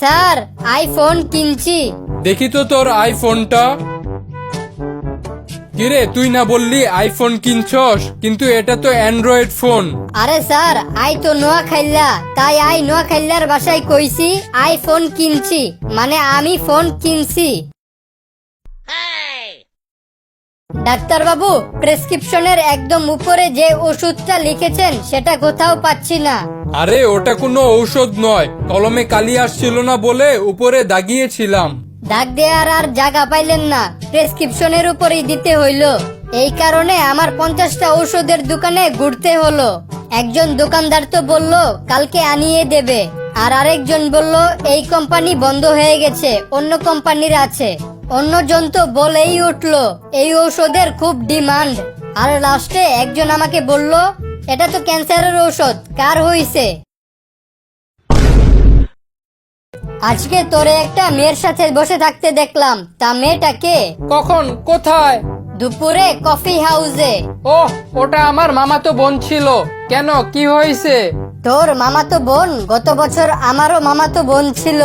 Sir iPhone কিনছি। দেখি তো তোর আইফোনটা। কিরে, তুই না বললি আইফোন কিনছস, কিন্তু এটা তো অ্যান্ড্রয়েড ফোন। আরে স্যার আই তো নোয়াখাইল্লা, তাই আই নোয়াখাইল্লার বাসায় কইছি আইফোন কিনছি, মানে আমি ফোন কিনছি। ডাক্তার বাবু, প্রেসক্রিপশনের একদম উপরে যে ওষুধটা লিখেছেন সেটা কোথাও পাচ্ছি না। আরে ওটা কোনো ঔষধ নয়, কলমে কালি আসছিল না বলে উপরে দাগিয়েছিলাম। দাগ দেওয়ার আর জায়গা পাইলেন না, প্রেসক্রিপশনের উপরেই দিতে হইলো। এই কারণে আমার 50টা ঔষধের দোকানে ঘুরতে হলো। একজন দোকানদার তো বলল কালকে আনিয়ে দেবে, আর আরেকজন বলল এই কোম্পানি বন্ধ হয়ে গেছে, অন্য কোম্পানির আছে। অন্যজন তো বলেই উঠলো এই ঔষধের খুব ডিমান্ড। আর লাস্টে একজন আমাকে বলল এটা তো ক্যান্সারের ঔষধ, কার হইছে। আজকে তোরে একটা মেয়ের সাথে বসে থাকতে দেখলাম, তা মেয়েটা কে? কখন, কোথায়? দুপুরে কফি হাউসে। ওহ, ওটা আমার মামাতো বোন ছিল। কেন, কি হয়েছে? তোর মামাতো বোন? গত বছর আমারও মামাতো বোন ছিল।